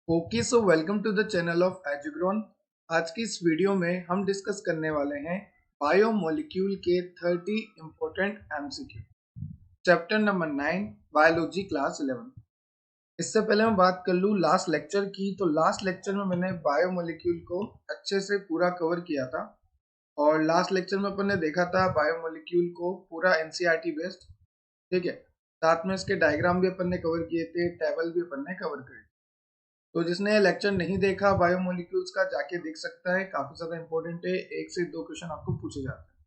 Okay so welcome to the channel of Edugrown. आज की इस वीडियो में हम डिस्कस करने वाले हैं बायोमोलिक्यूल के 30 important MCQ, chapter number 9, biology class 11। इससे पहले मैं बात कर लूँ लास्ट लेक्चर की, तो लास्ट लेक्चर में मैंने बायोमोलिक्यूल को अच्छे से पूरा कवर किया था और लास्ट लेक्चर में अपन ने देखा था बायोमोलिक्यूल को पूरा एनसीईआरटी बेस्ड। ठीक है, साथ में इसके डायग्राम भी अपन ने कवर किए थे, टेबल भी अपन ने कवर करे। तो जिसने लेक्चर नहीं देखा बायोमोलिक्यूल्स का जाके देख सकता है, काफी ज्यादा इंपॉर्टेंट है। 1 से 2 क्वेश्चन आपको पूछे जाते हैं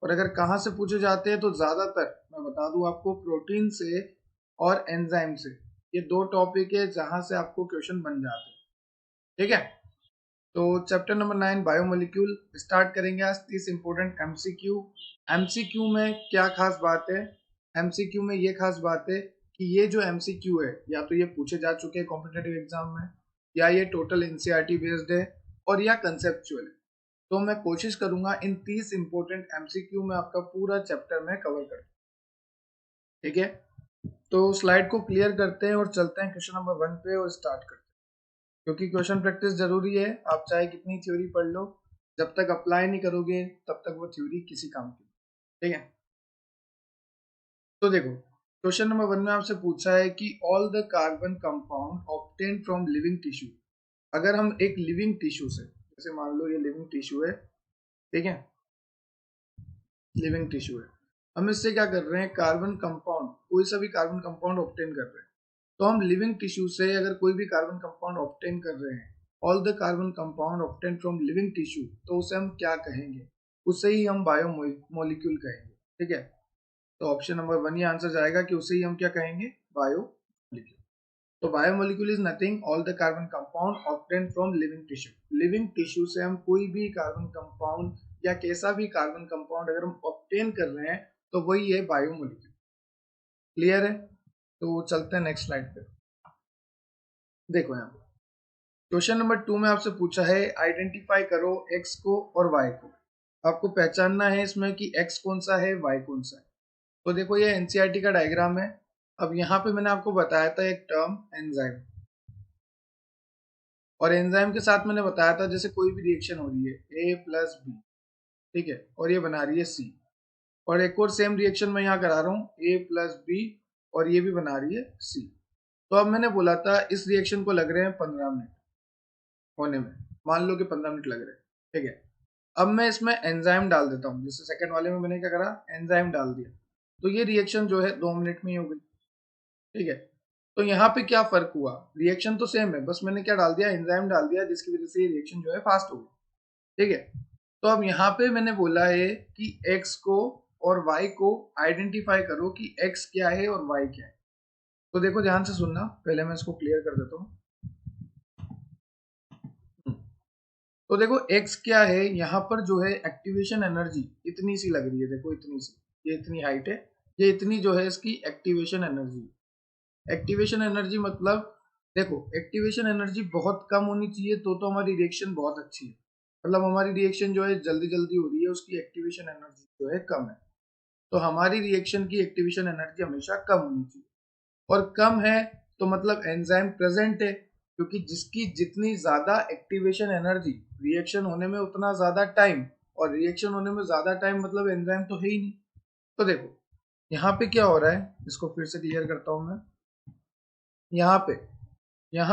और अगर कहाँ से पूछे जाते हैं तो ज्यादातर मैं बता दूं आपको प्रोटीन से और एंजाइम से। ये दो टॉपिक है जहां से आपको क्वेश्चन बन जाते हैं। ठीक है, तो चैप्टर नंबर 9 बायोमोलिक्यूल स्टार्ट करेंगे आज 30 इंपॉर्टेंट एमसीक्यू। एमसीक्यू में क्या खास बात है? एमसीक्यू में ये खास बात है कि ये जो एमसीक्यू है या तो ये पूछे जा चुके हैं कॉम्पिटेटिव एग्जाम में, या ये टोटल एनसीईआरटी बेस्ड है, और या कंसेप्चुअल है। तो मैं कोशिश करूंगा इन 30 इंपॉर्टेंट एमसीक्यू में आपका पूरा चैप्टर में कवर कर। ठीक है, तो स्लाइड को क्लियर करते हैं और चलते हैं क्वेश्चन नंबर 1 पे और स्टार्ट करते हैं। क्योंकि क्वेश्चन प्रैक्टिस जरूरी है, आप चाहे कितनी थ्योरी पढ़ लो, जब तक अप्लाई नहीं करोगे तब तक वो थ्योरी किसी काम की। ठीक है, तो देखो क्वेश्चन नंबर 1 में आपसे पूछा है कि all the carbon compound obtain from living tissue. अगर हम एक लिविंग टिश्यू से, जैसे मान लो ये लिविंग टिश्यू है, ठीक है, लिविंग टिश्यू है, हम इससे क्या कर रहे हैं, कार्बन कंपाउंड, कोई सा भी कार्बन कंपाउंड ऑब्टेन कर रहे हैं। तो हम लिविंग टिश्यू से अगर कोई भी कार्बन कंपाउंड ऑब्टेन कर रहे हैं, all the carbon compound obtain from living tissue, तो उसे हम क्या कहेंगे? उसे ही हम बायोमोलिक्यूल कहेंगे। ठीक है, तो ऑप्शन नंबर 1 ये आंसर जाएगा कि उसे ही हम क्या कहेंगे, बायोमोलिक्यूल। तो biomolecule is nothing all the carbon compound obtain from living tissue. Living tissue से हम कोई भी कार्बन कंपाउंड या कैसा भी कार्बन कंपाउंड अगर हम ऑब्टेन कर रहे हैं तो वही है बायोमोलिक्यूल। क्लियर है? तो चलते हैं नेक्स्ट स्लाइड पे। देखो यहाँ क्वेश्चन नंबर 2 में आपसे पूछा है आइडेंटिफाई करो एक्स को और वाई को। आपको पहचानना है इसमें कि एक्स कौन सा है, वाई कौन सा है। तो देखो ये एनसीईआरटी का डायग्राम है। अब यहाँ पे मैंने आपको बताया था एक टर्म एंजाइम, और एंजाइम के साथ मैंने बताया था जैसे कोई भी रिएक्शन हो रही है ए प्लस बी, ठीक है, और ये बना रही है सी, और एक और सेम रिएक्शन मैं यहाँ करा रहा हूँ ए प्लस बी, और ये भी बना रही है सी। तो अब मैंने बोला था इस रिएक्शन को लग रहे हैं 15 मिनट होने में, मान लो कि 15 मिनट लग रहे हैं। ठीक है, अब मैं इसमें एंजाइम डाल देता हूँ, जैसे सेकंड वाले में मैंने क्या करा, एंजाइम डाल दिया, तो ये रिएक्शन जो है 2 मिनट में ही हो गई। ठीक है, तो यहाँ पे क्या फर्क हुआ, रिएक्शन तो सेम है, बस मैंने क्या डाल दिया, एंजाइम डाल दिया, जिसकी वजह से ये रिएक्शन जो है फास्ट हो गई। ठीक है, तो अब यहाँ पे मैंने बोला है कि x को और y को आइडेंटिफाई करो कि x क्या है और y क्या है। तो देखो ध्यान से सुनना, पहले मैं इसको क्लियर कर देता हूँ। तो देखो x क्या है, यहाँ पर जो है एक्टिवेशन एनर्जी इतनी सी लग रही है, देखो इतनी सी, ये इतनी हाइट है, ये इतनी जो है इसकी एक्टिवेशन एनर्जी। एक्टिवेशन एनर्जी मतलब देखो एक्टिवेशन एनर्जी बहुत कम होनी चाहिए तो हमारी रिएक्शन बहुत अच्छी है, मतलब हमारी रिएक्शन जो है जल्दी जल्दी हो रही है, उसकी एक्टिवेशन एनर्जी जो है कम है। तो हमारी रिएक्शन की एक्टिवेशन एनर्जी हमेशा कम होनी चाहिए, और कम है तो मतलब एंजाइम प्रेजेंट है, क्योंकि जिसकी जितनी ज्यादा एक्टिवेशन एनर्जी, रिएक्शन होने में उतना ज्यादा टाइम, और रिएक्शन होने में ज्यादा टाइम मतलब एंजाइम तो है ही नहीं। तो देखो यहाँ पे क्या हो रहा है, इसको फिर से क्लियर करता हूं मैं। यहाँ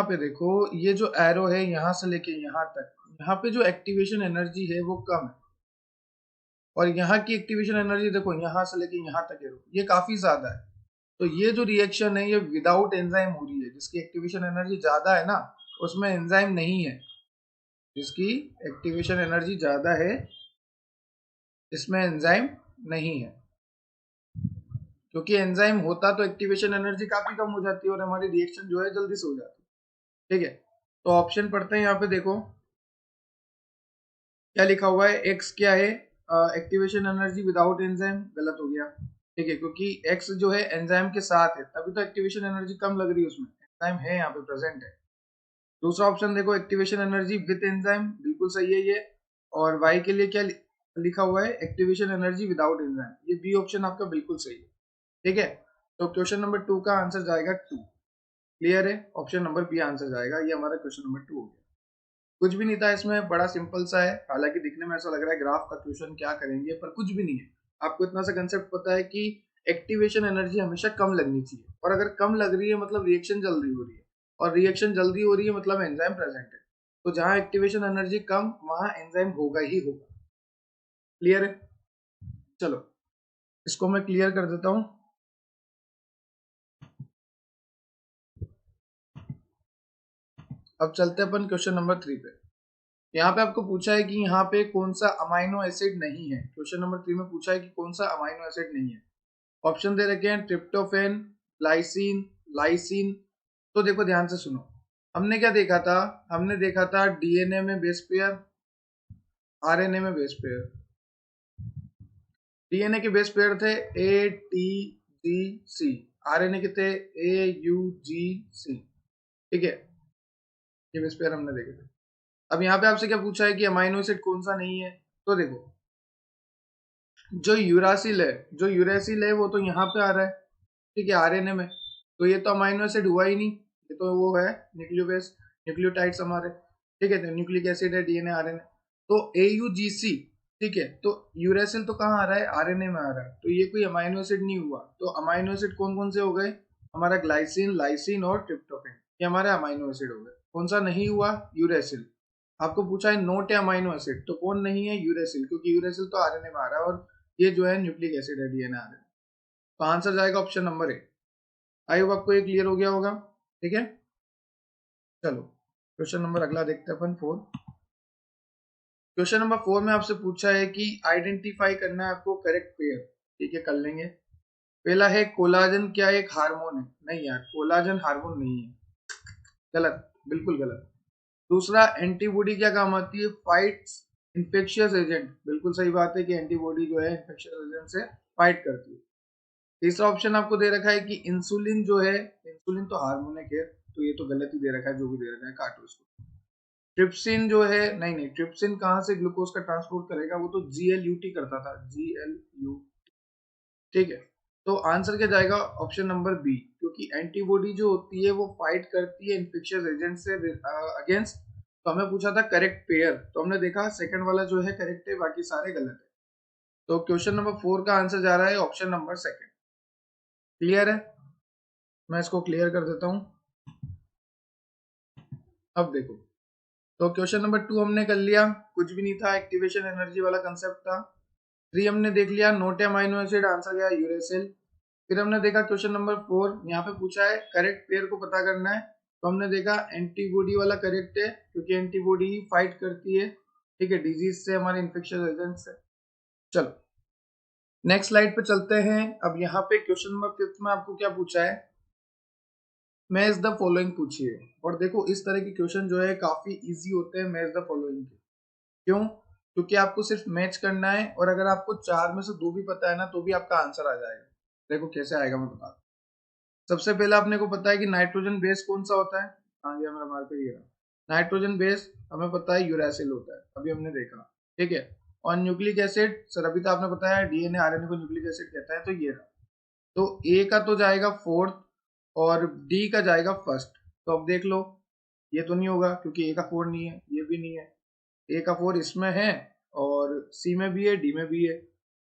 पे देखो ये जो एरो है यहाँ से लेके यहाँ तक, यहाँ पे जो एक्टिवेशन एनर्जी है वो कम है, और यहाँ की एक्टिवेशन एनर्जी देखो यहाँ से लेके यहाँ तक है, ये काफी ज्यादा है। तो ये जो रिएक्शन है ये विदाउट एंजाइम हो रही है, जिसकी एक्टिवेशन एनर्जी ज्यादा है ना, उसमें एंजाइम नहीं है। जिसकी एक्टिवेशन एनर्जी ज्यादा है इसमें एंजाइम नहीं है, क्योंकि एंजाइम होता तो एक्टिवेशन एनर्जी काफी कम हो जाती है और हमारी रिएक्शन जो है जल्दी से हो जाती है। ठीक है, तो ऑप्शन पढ़ते हैं, यहाँ पे देखो क्या लिखा हुआ है, एक्स क्या है, एक्टिवेशन एनर्जी विदाउट एंजाइम, गलत हो गया। ठीक है, क्योंकि एक्स जो है एंजाइम के साथ है तभी तो एक्टिवेशन एनर्जी कम लग रही है, उसमें एंजाइम है, यहाँ पे प्रेजेंट है। दूसरा ऑप्शन देखो एक्टिवेशन एनर्जी विद एंजाइम, बिल्कुल सही है ये। और वाई के लिए क्या लिखा हुआ है, एक्टिवेशन एनर्जी विदाउट एंजाइम, ये बी ऑप्शन आपका बिल्कुल सही है। ठीक है, तो क्वेश्चन नंबर 2 का आंसर जाएगा 2। क्लियर है? ऑप्शन नंबर बी आंसर जाएगा। ये हमारा क्वेश्चन नंबर 2 हो गया। कुछ भी नहीं था इसमें, बड़ा सिंपल सा है। हालांकि दिखने में ऐसा लग रहा है ग्राफ का क्वेश्चन क्या करेंगे, पर कुछ भी नहीं है। आपको इतना सा कंसेप्ट पता है कि एक्टिवेशन एनर्जी हमेशा कम लगनी चाहिए, और अगर कम लग रही है मतलब रिएक्शन जल्दी हो रही है, और रिएक्शन जल्दी हो रही है मतलब एंजाइम प्रेजेंट है। तो जहां एक्टिवेशन एनर्जी कम, वहां एंजाइम होगा ही होगा। क्लियर है? चलो इसको मैं क्लियर कर देता हूं। अब चलते हैं अपन क्वेश्चन नंबर 3 पे। यहाँ पे आपको पूछा है कि यहाँ पे कौन सा अमाइनो एसिड नहीं है। क्वेश्चन नंबर 3 में पूछा है कि कौन सा अमाइनो एसिड नहीं है। ऑप्शन दे रखे हैं ट्रिप्टोफेन, ग्लाइसिन, लाइसिन। तो देखो ध्यान से सुनो, हमने क्या देखा था? हमने देखा था डीएनए में बेस पेयर, आरएनए में बेस पेयर। डीएनए के बेस पेयर थे A T G C, RNA के थे ए यू जी सी। ठीक है, ये बेस पेयर हमने देखे थे। अब यहाँ पे आपसे क्या पूछा है कि अमाइनो एसिड कौन सा नहीं है। तो देखो, जो यूरासिल है, जो यूरासिल है वो तो यहाँ पे आ रहा है, ठीक है, आरएनए में। तो ये तो अमाइनो एसिड हुआ ही नहीं, ये तो वो है न्यूक्लियोबेस, न्यूक्लियोटाइड्स हमारे। ठीक है, तो न्यूक्लिक एसिड है, डीएनए, आरएनए। तो एयूजीसी, ठीक है, तो यूरासिल तो कहाँ आ रहा है? आरएनए में आ रहा है। तो ये कोई अमाइनो एसिड नहीं हुआ। तो अमाइनो एसिड कौन कौन से हो गए? हमारा ग्लाइसिन, लाइसिन और ट्रिप्टोफेन, ये हमारे अमाइनो एसिड हो गए। कौन सा नहीं हुआ? यूरासिल। आपको पूछा है नोट है अमाइनो एसिड, तो कौन नहीं है? यूरासिल, क्योंकि यूरासिल तो आरएनए में आ रहा है, और ये जो है न्यूक्लिक एसिड है, डीएनए, आरएनए। तो आंसर जाएगा option number A. I hope आपको ये क्लियर हो गया होगा। ठीक है, चलो क्वेश्चन नंबर अगला देखते हैं अपन 4। क्वेश्चन नंबर 4 में आपसे पूछा है कि आइडेंटिफाई करना है आपको करेक्ट पेयर। ठीक है, कर लेंगे। पहला है कोलाजन क्या एक हार्मोन है? नहीं यार, कोलाजन हार्मोन नहीं है, गलत, बिल्कुल गलत। दूसरा, एंटीबॉडी क्या काम आती है? फाइट्स इन्फेक्शियस एजेंट, बिल्कुल सही बात है कि एंटीबॉडी जो है इन्फेक्शियस एजेंट से फाइट करती है। तीसरा ऑप्शन आपको दे रखा है कि इंसुलिन जो है, इंसुलिन तो हार्मोन है, खैर तो ये तो गलत ही दे रखा है, जो भी दे रखा है काटो इसको। ट्रिप्सिन जो है, नहीं नहीं, ट्रिप्सिन कहाँ से ग्लूकोज का ट्रांसपोर्ट करेगा? वो तो जीएलयूटी करता था, जीएलयू। ठीक है, तो आंसर क्या जाएगा? ऑप्शन नंबर बी, क्योंकि एंटीबॉडी जो होती है वो फाइट करती है इन्फेक्शियस एजेंट से अगेंस्ट। तो हमें पूछा था करेक्ट पेयर, तो हमने देखा सेकंड वाला जो है करेक्ट है, बाकी सारे गलत है। तो क्वेश्चन नंबर 4 का आंसर जा रहा है ऑप्शन नंबर सेकंड। क्लियर है? मैं इसको क्लियर कर देता हूं। अब देखो, तो क्वेश्चन नंबर 2 हमने कर लिया, कुछ भी नहीं था, एक्टिवेशन एनर्जी वाला कंसेप्ट था। 3 हमने देख लिया, नोट अमाइनो एसिड, आंसर गया यूरेसिल। फिर हमने देखा क्वेश्चन नंबर 4, यहाँ पे पूछा है करेक्ट पेयर को पता करना है। तो हमने देखा एंटीबॉडी वाला करेक्ट है, क्योंकि एंटीबॉडी ही फाइट करती है, ठीक है, डिजीज से, हमारे इन्फेक्शियस एजेंट से। चलो नेक्स्ट स्लाइड पे चलते हैं। अब यहाँ पे क्वेश्चन नंबर 5 में आपको क्या पूछा है? मैच द फॉलोइंग पूछिए। और देखो इस तरह के क्वेश्चन जो है काफी इजी होते हैं मैच द फॉलोइंग के। क्यों? क्योंकि आपको सिर्फ मैच करना है, और अगर आपको 4 में से 2 भी पता है ना, तो भी आपका आंसर आ जाएगा। देखो कैसे आएगा, मैं बता दूं। सबसे पहले अपने को पता है कि नाइट्रोजन बेस कौन सा होता है। हाँ, ये हमारा मार्कर ये रहा। नाइट्रोजन बेस हमें पता है यूरासिल होता है, अभी हमने देखा। ठीक है, और न्यूक्लिक एसिड सर अभी तो आपने बताया डीएनए आरएनए को न्यूक्लिक एसिड कहता है, तो ये रहा। तो ए का तो जाएगा फोर्थ, और डी का जाएगा फर्स्ट। तो अब देख लो, ये तो नहीं होगा क्योंकि ए का 4 नहीं है, ये भी नहीं है। ए का 4 इसमें है, और सी में भी है, डी में भी है।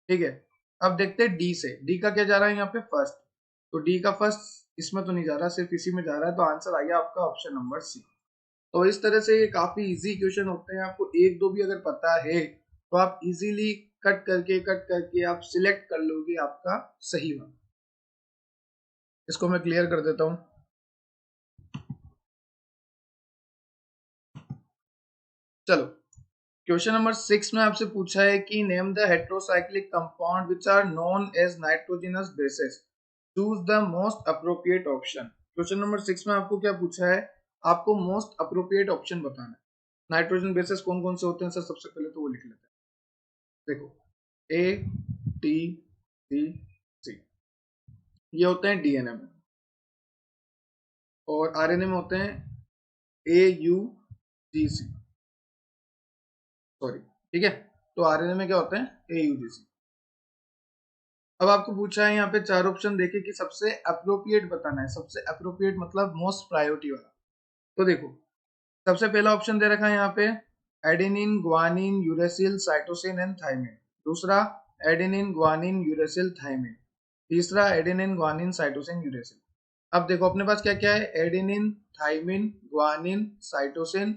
ठीक है, अब देखते हैं डी से। डी का क्या जा रहा है यहाँ पे? फर्स्ट। तो डी का फर्स्ट इसमें तो नहीं जा रहा, सिर्फ इसी में जा रहा है, तो आंसर आ गया आपका ऑप्शन नंबर सी। तो इस तरह से ये काफी इजी क्वेश्चन होते हैं। आपको एक दो भी अगर पता है तो आप इजीली कट करके आप सिलेक्ट कर लोगे आपका सही वाला। इसको मैं क्लियर कर देता हूँ। चलो क्वेश्चन नंबर 6 में आपसे पूछा है कि name the heterocyclic compound which are known as nitrogenous bases, choose the most appropriate option. Question number 6 में आपको क्या पूछा है? आपको मोस्ट अप्रोप्रिएट ऑप्शन बताना है। नाइट्रोजन बेसेस कौन कौन से होते हैं सर? सबसे पहले तो वो लिख लेते हैं। देखो, ए टी सी सी, ये होते हैं डीएनए में, और आरएनए में होते हैं ए यू जी सी, सॉरी। ठीक है, तो आरएनए में क्या होते हैं? ए यू जी सी। अब आपको पूछा है यहाँ पे चार ऑप्शन देके कि सबसे अप्रोप्रिएट बताना है, सबसे अप्रोप्रिएट मतलब मोस्ट प्रायोरिटी वाला। तो देखो सबसे पहला ऑप्शन दे रखा है यहाँ पे adenine, guanine, uracil, cytosine and thymine. दूसरा एडेनिन, ग्वानिन, यूरेसिल, थाइमिन। तीसरा एडेनिन, ग्वानिन, साइटोसिन, यूरेसिल। अब देखो अपने पास क्या क्या है, एडेनिन, थाइमिन, ग्वानिन, साइटोसिन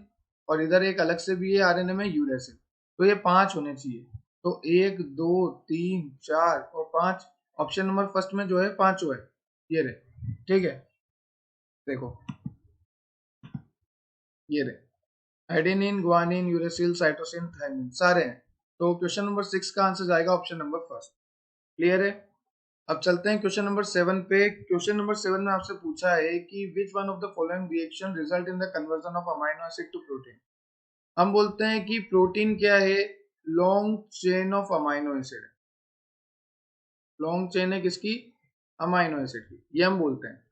और इधर एक अलग से भी है आरएनए में यूरेसिल। तो ये पांच होने चाहिए। तो एक, दो, तीन, चार और पांच। ऑप्शन नंबर फर्स्ट में जो है पांचों है, ये रहे। ठीक है, देखो ये रहे adenine, guanine, uracil, cytosine, thymine सारे हैं। तो क्वेश्चन नंबर 6 का आंसर जाएगा ऑप्शन नंबर फर्स्ट। क्लियर है। अब चलते हैं क्वेश्चन नंबर 7 पे। क्वेश्चन नंबर 7 में आपसे पूछा है कि which one of the following reaction result in the conversion of amino acid to protein. हम बोलते हैं कि प्रोटीन क्या है, long chain of amino acid. Long chain है किसकी, अमाइनो एसिड की, ये हम बोलते हैं।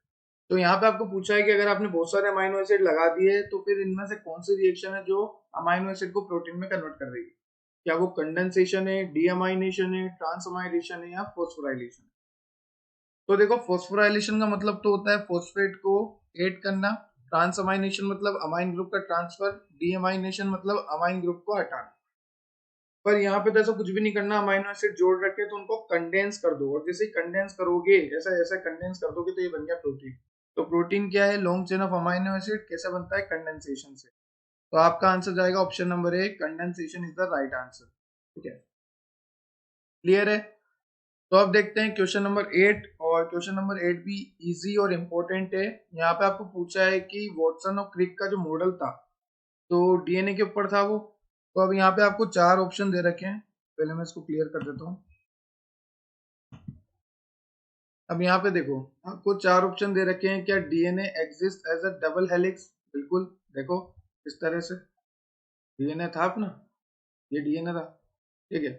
तो यहाँ पे आपको पूछा है कि अगर आपने बहुत सारे अमाइनो एसिड लगा दिए तो फिर इनमें से कौन सी रिएक्शन है जो अमाइनो एसिड को प्रोटीन में कन्वर्ट कर रही है। क्या वो कंडेंसेशन है, डीअमाइनेशन है, ट्रांसअमाइनेशन है या फॉस्फोराइलेशन। तो देखो फॉस्फोराइलेशन का मतलब तो होता है फॉस्फेट को ऐड करना, ट्रांसअमाइनेशन मतलब अमाइन ग्रुप का ट्रांसफर, डीअमाइनेशन मतलब अमाइन ग्रुप को हटाना। पर यहाँ पे तो ऐसा कुछ भी नहीं करना, अमाइनो एसिड जोड़ रखे तो उनको कंडेंस कर दो, और जैसे ही कंडेंस करोगे ऐसा ऐसा कंडेंस कर दोगे तो ये बन गया प्रोटीन। तो प्रोटीन क्या है, long chain of amino acid. कैसे बनता है, कंडेंसेशन से। तो आपका आंसर जाएगा option number A, condensation is the right answer. ठीक है, क्लियर है। तो अब देखते हैं क्वेश्चन नंबर 8, और क्वेश्चन नंबर 8 भी इजी और इम्पोर्टेंट है। यहाँ पे आपको पूछा है कि वॉटसन और क्रिक का जो मॉडल था तो डीएनए के ऊपर था वो। तो अब यहाँ पे आपको चार ऑप्शन दे रखे हैं, पहले मैं इसको क्लियर कर देता हूँ। अब यहाँ पे देखो आपको चार ऑप्शन दे रखे हैं, क्या DNA exist as a double helix. बिल्कुल, देखो इस तरह से डीएनए था अपना, ये डीएनए था। ठीक है,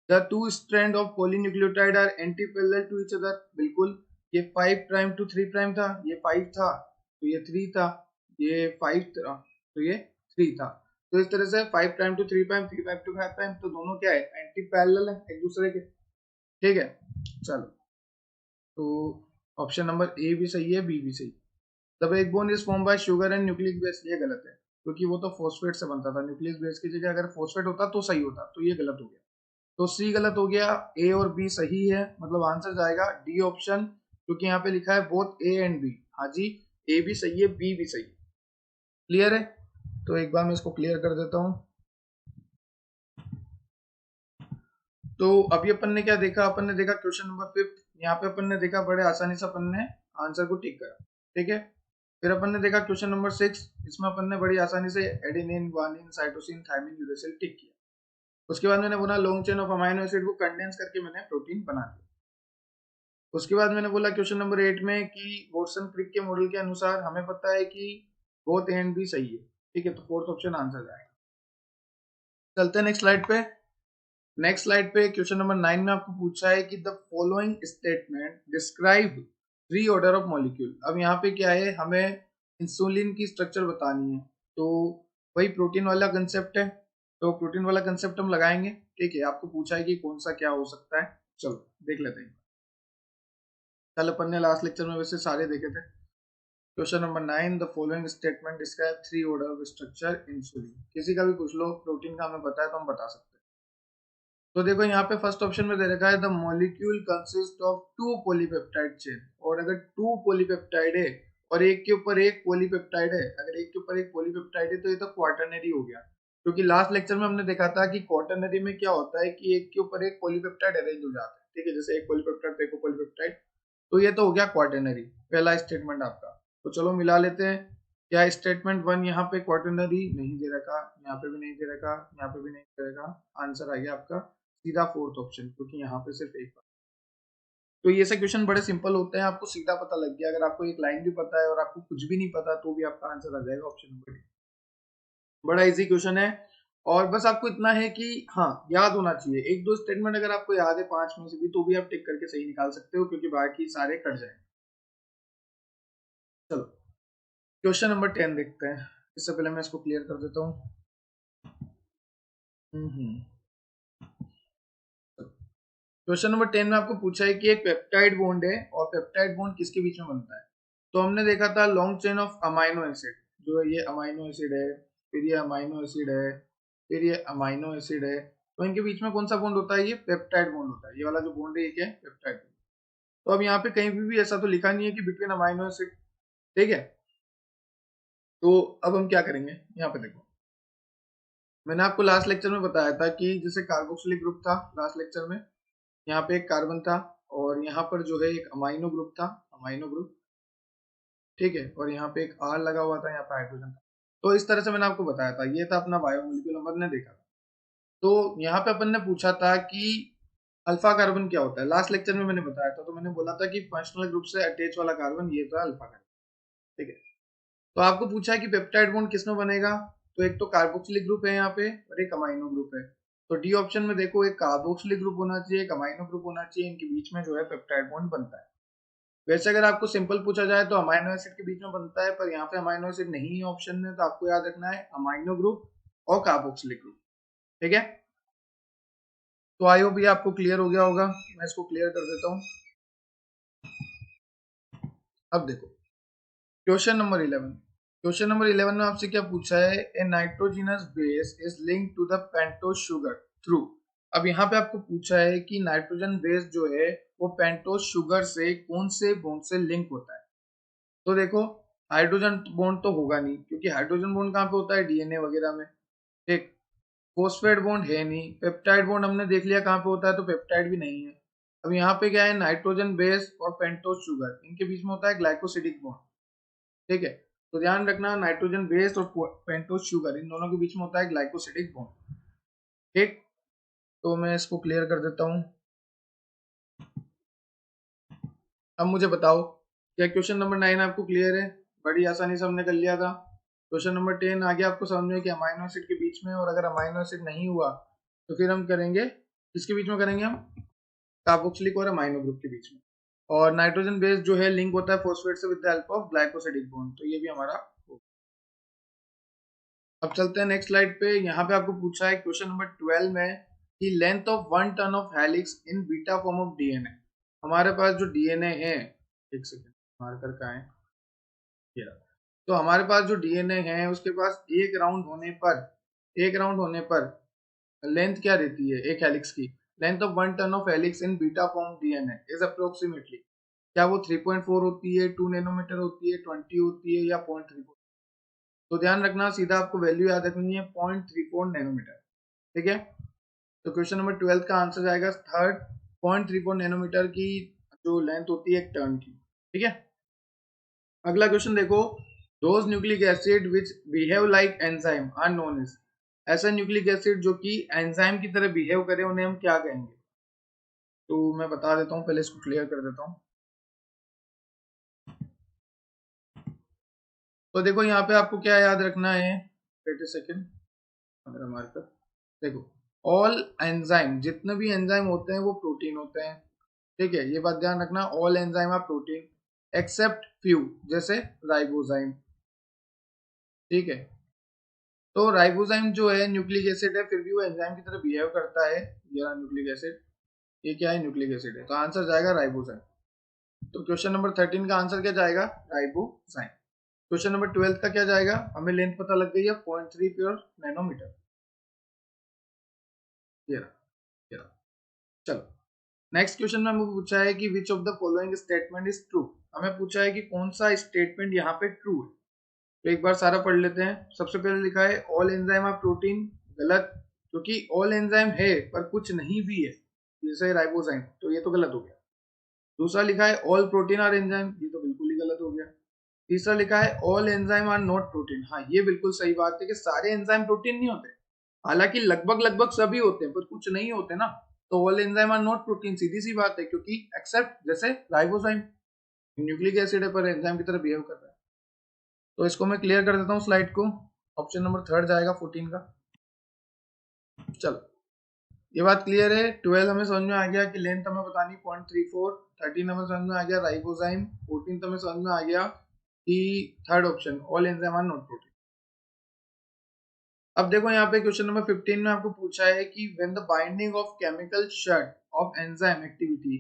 the two strand of polynucleotide are antiparallel to each other. बिल्कुल, ये 5 प्राइम टू 3 प्राइम था, ये 5 था तो ये 3 था, ये 5 था तो ये 3 था। तो इस तरह से 5 prime to 3 prime, 3 prime to 5 prime, तो दोनों क्या है, एंटी पैरेलल है एक दूसरे के। ठीक है, चलो तो ऑप्शन नंबर ए भी सही है, बी भी सही। The backbone is form by sugar and nucleic base, ये गलत है क्योंकि वो तो फॉस्फेट से बनता था, न्यूक्लिक बेस की जगह अगर फॉस्फेट होता तो सही होता, तो ये गलत हो गया। तो सी गलत हो गया, ए और बी सही है, मतलब आंसर जाएगा डी ऑप्शन, क्योंकि यहाँ पे लिखा है बोथ ए एंड बी। हाँ जी, ए भी सही है, बी भी सही है। क्लियर है। तो एक बार मैं इसको क्लियर कर देता हूँ। तो अभी अपन ने क्या देखा, अपन ने देखा क्वेश्चन नंबर 5, यहाँ पे अपन ने देखा बड़े आसानी से अपन ने आंसर को टिक करा। ठीक है, फिर अपन ने देखा क्वेश्चन नंबर 6, इसमें अपन ने बड़ी आसानी से adenine, guanine, cytosine, thymine, uracil tick किया। उसके बाद मैंने बोला long chain of amino acid को कंडेंस करके मैंने प्रोटीन बना दिया। उसके बाद मैंने बोला क्वेश्चन नंबर 8 में कि वॉटसन क्रिक के मॉडल के अनुसार हमें पता है कि बोथ ए एंड बी सही है। ठीक है, तो फोर्थ ऑप्शन आंसर जाएगा। चलते हैं नेक्स्ट स्लाइड पे। नेक्स्ट स्लाइड पे क्वेश्चन नंबर 9 में आपको पूछा है कि the following statement describe three order of molecule. अब यहाँ पे क्या है, हमें इंसुलिन की स्ट्रक्चर बतानी है, तो वही प्रोटीन वाला कंसेप्ट है, तो प्रोटीन वाला कंसेप्ट हम लगाएंगे। ठीक है, आपको पूछा है कि कौन सा क्या हो सकता है, चलो देख लेते हैं। कल अपन ने लास्ट लेक्चर में वैसे सारे देखे थे। Question number 9, the following statement describe three order of structure insulin. किसी का भी पूछ लो, प्रोटीन का हमें पता है तो हम बता सकते हैं। तो देखो यहाँ पे फर्स्ट ऑप्शन में दे रखा है the molecule consist of two polypeptide chain. और अगर टू पॉलीपेप्टाइड है और एक के ऊपर एक पॉलीपेप्टाइड है, अगर एक के ऊपर एक पॉलीपेप्टाइड है तो ये तो क्वाटरनरी हो गया, क्योंकि लास्ट लेक्चर में हमने देखा था कि क्वाटरनरी में क्या होता है कि एक के ऊपर एक पॉलीपेप्टाइड अरेंज हो जाता है। ठीक है, जैसे एक पॉलीपेप्टाइड पे एक पॉलीपेप्टाइड, तो ये तो हो गया क्वाटरनरी, पहला स्टेटमेंट आपका। तो चलो मिला लेते हैं। क्या स्टेटमेंट 1 यहाँ पे क्वाटरनरी नहीं दे रखा, यहाँ पे भी नहीं दे रखा, यहाँ पे भी नहीं दे रखा, आंसर आ गया आपका सीधा फोर्थ ऑप्शन, क्योंकि यहाँ पे सिर्फ एक बार। तो ये से क्वेश्चन बड़े सिंपल होते हैं, आपको सीधा पता लग गया। अगर आपको एक लाइन भी पता है और आपको कुछ भी नहीं पता तो भी आपका आंसर आ जाएगा ऑप्शन नंबर डी। बड़ा इजी क्वेश्चन है, और बस आपको इतना है कि हाँ याद होना चाहिए। एक दो स्टेटमेंट अगर आपको याद है 5 में से भी तो भी आप टिक करके सही निकाल सकते हो, क्योंकि बाकी सारे कट जाएंगे। चलो क्वेश्चन नंबर 10 देखते हैं। इससे पहले मैं इसको क्लियर कर देता हूँ। हम्म, क्वेश्चन नंबर 10 में आपको पूछा है कि एक पेप्टाइड बॉन्ड है और पेप्टाइड बॉन्ड किसके बीच में बनता है। तो हमने देखा था long chain of amino acid, जो ये अमाइनो एसिड है, फिर ये अमाइनो एसिड है, फिर ये अमाइनो एसिड है, तो इनके बीच में कौन सा बॉन्ड होता है, ये पेप्टाइड बॉन्ड होता है। ये वाला जो बॉन्ड है ये क्या है, पेप्टाइड बॉन्ड। तो अब यहाँ पे कहीं भी ऐसा तो लिखा नहीं है कि बिटवीन अमाइनो एसिड, ठीक है। तो अब हम क्या करेंगे, यहाँ पे देखो, मैंने आपको लास्ट लेक्चर में बताया था कि जैसे कार्बोक्सिलिक ग्रुप था लास्ट लेक्चर में, यहाँ पे एक कार्बन था और यहाँ पर जो है एक अमाइनो ग्रुप था, अमाइनो ग्रुप, ठीक है, और यहाँ पे एक आर लगा हुआ था, यहाँ पे हाइड्रोजन था। तो इस तरह से मैंने आपको बताया था, ये था अपना बायोमोलिक्यूल अपन ने देखा था। तो यहाँ पे अपन ने पूछा था कि अल्फा कार्बन क्या होता है, लास्ट लेक्चर में मैंने बताया था। तो मैंने बोला था कि फंक्शनल ग्रुप से अटैच वाला कार्बन ये था अल्फा कार्बन, ठीक है। तो आपको पूछा है कि पेप्टाइड बॉन्ड किसमें बनेगा, तो एक तो कार्बोक्सिलिक ग्रुप है यहाँ पे और एक अमाइनो ग्रुप है। तो डी ऑप्शन में देखो, एक कार्बोक्सिलिक ग्रुप होना चाहिए, एक अमाइनो ग्रुप होना चाहिए, इनके बीच में जो है पेप्टाइड बॉन्ड बनता है। वैसे अगर आपको सिंपल पूछा जाए तो अमाइनो एसिड के बीच में बनता है, पर यहाँ पे अमाइनो एसिड नहीं है ऑप्शन में, तो आपको याद रखना है अमाइनो ग्रुप और कार्बोक्सिलिक ग्रुप, ठीक है। तो आई होप ये आपको क्लियर हो गया होगा, मैं इसको क्लियर कर देता हूँ। अब देखो क्वेश्चन नंबर 11, क्वेश्चन नंबर 11 में आपसे क्या पूछा है, a nitrogenous base is linked to the pentose sugar through. अब यहाँ पे आपको पूछा है कि नाइट्रोजन बेस जो है वो पेंटोज शुगर से कौन से बॉन्ड से लिंक होता है। तो देखो हाइड्रोजन बॉन्ड तो होगा नहीं, क्योंकि हाइड्रोजन बॉन्ड कहाँ पे होता है, डीएनए वगैरह में, ठीक। फॉस्फेट बॉन्ड है नहीं, पेप्टाइड बॉन्ड हमने देख लिया कहाँ पे होता है, तो पेप्टाइड भी नहीं है। अब यहाँ पे क्या है, नाइट्रोजन बेस और पेंटोज शुगर, इनके बीच में होता है ग्लाइकोसिडिक बॉन्ड, ठीक है। तो ध्यान रखना नाइट्रोजन बेस और पेंटोज शुगर, इन दोनों के बीच में होता है ग्लाइकोसिडिक बॉन्ड, ठीक। तो मैं इसको क्लियर कर देता हूँ। अब मुझे बताओ क्या क्वेश्चन नंबर 9 आपको क्लियर है, बड़ी आसानी से हमने कर लिया था। क्वेश्चन नंबर 10 आगे आपको समझ में कि अमाइनो एसिड के बीच में, और अगर अमाइनो एसिड नहीं हुआ तो फिर हम करेंगे किसके बीच में करेंगे, हम कार्बोक्सिलिक और अमाइनो ग्रुप के बीच में। और नाइट्रोजन बेस जो है लिंक होता है फॉस्फेट से with the help of glycosidic bond, तो ये भी हमारा हो। अब चलते हैं नेक्स्ट स्लाइड पे। यहाँ पे आपको पूछा है क्वेश्चन नंबर 12 में कि length of 1 turn off helix in beta form of DNA. हमारे पास जो डीएनए है, एक सेकेंड मार्कर का है, तो हमारे पास जो डीएनए है उसके पास एक राउंड होने पर लेंथ क्या रहती है एक हेलिक्स की, length of 1 turn off helix in beta form DNA is approximately, क्या वो 3.4 होती है, 2 नैनोमीटर होती है, 20 होती है या 0.34। तो ध्यान रखना सीधा आपको वैल्यू याद रखनी है 0.34 नैनोमीटर, ठीक है। तो क्वेश्चन नंबर 12 का आंसर जाएगा थर्ड, 0.34 नैनोमीटर की जो लेंथ होती है एक टर्न की, ठीक है। अगला क्वेश्चन देखो, those nucleic acid which behave like enzyme are known as. ऐसा न्यूक्लिक एसिड जो कि एंजाइम की तरह बिहेव करे उन्हें हम क्या कहेंगे। तो मैं बता देता हूँ, पहले इसको क्लियर कर देता हूँ। तो देखो यहाँ पे आपको क्या याद रखना है, वेट अ सेकंड, मेरा मार्कर, देखो ऑल एंजाइम, जितने भी एंजाइम होते हैं वो प्रोटीन होते हैं, ठीक है। ये बात ध्यान रखना, all enzyme are protein except few, जैसे राइबोजाइम, ठीक है। तो राइबोजाइम जो है न्यूक्लिक एसिड है, फिर भी वो एंजाइम की तरह बिहेव करता है। ये रहा न्यूक्लिक एसिड, ये क्या है, न्यूक्लिक एसिड है, तो आंसर जाएगा राइबोजाइम। तो क्वेश्चन नंबर 13 का आंसर क्या जाएगा, राइबोजाइम। क्वेश्चन नंबर 12 का क्या जाएगा, हमें लेंथ पता लग गई है 0.3 प्योर नैनोमीटर, ये रहा, ये रहा। चलो नेक्स्ट क्वेश्चन में हमें पूछा है कि which of the following statement is true. हमें पूछा है कि कौन सा स्टेटमेंट यहाँ पे ट्रू है। तो एक बार सारा पढ़ लेते हैं। सबसे पहले लिखा है ऑल एंजाइम आर प्रोटीन, गलत, क्योंकि ऑल एंजाइम है पर कुछ नहीं भी है, जैसे राइबोजाइम, तो ये तो गलत हो गया। दूसरा लिखा है ऑल प्रोटीन आर एंजाइम, ये तो बिल्कुल ही गलत हो गया। तीसरा लिखा है all enzyme are not protein, हाँ ये बिल्कुल सही बात है कि सारे एंजाइम प्रोटीन नहीं होते, हालांकि लगभग लगभग सभी होते हैं पर कुछ नहीं होते ना। तो all enzyme are not protein सीधी सी बात है, क्योंकि एक्सेप्ट जैसे राइबोजाइम न्यूक्लिक एसिड है पर एंजाइम की तरह बिहेव कर रहा है। तो इसको मैं क्लियर कर देता हूँ स्लाइड को। ऑप्शन नंबर थर्ड जाएगा 14 का। चलो ये बात क्लियर है। 12 हमें समझ में आ गया कि लेंथ हमें बतानी 0.34, 13 हमें समझ में आ गया राइबोजाइम, 14 हमें समझ में आ गया कि third option all enzyme are not protein. अब देखो यहाँ पे क्वेश्चन नंबर 15 में आपको पूछा है कि when the binding of chemical shirt of enzyme activity,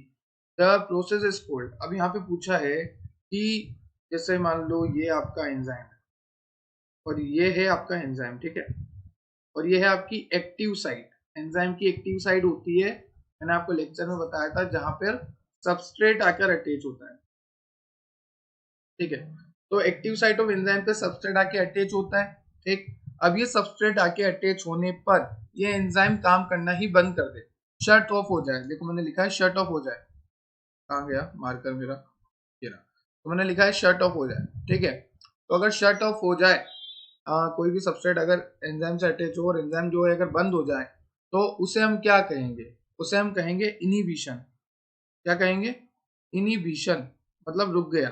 the process is called। अब यहाँ पे पूछा है कि जैसे मान लो ये आपका एंजाइम है और ये है आपका एंजाइम, ठीक है, और ये है आपकी एक्टिव साइट। एंजाइम की एक्टिव साइट होती है, मैंने आपको लेक्चर में बताया था, जहां पर सबस्ट्रेट आकर अटैच होता है, ठीक है। तो एक्टिव साइट ऑफ एंजाइम पे सबस्ट्रेट आके अटैच होता है, ठीक। अब ये सबस्ट्रेट आके अटैच होने पर ये एंजाइम काम करना ही बंद कर दे, शट ऑफ हो जाए। देखो मैंने लिखा है शट ऑफ हो जाए, कहाँ गया मार्कर मेरा, ये रहा। तो मैंने लिखा है शट ऑफ हो जाए, ठीक है। तो अगर शट ऑफ हो जाए, कोई भी सबस्ट्रेट अगर एंजाइम से अटैच हो और एंजाइम जो है अगर बंद हो जाए, तो उसे हम क्या कहेंगे, उसे हम कहेंगे इनहिबिशन। क्या कहेंगे, इनहिबिशन, मतलब रुक गया,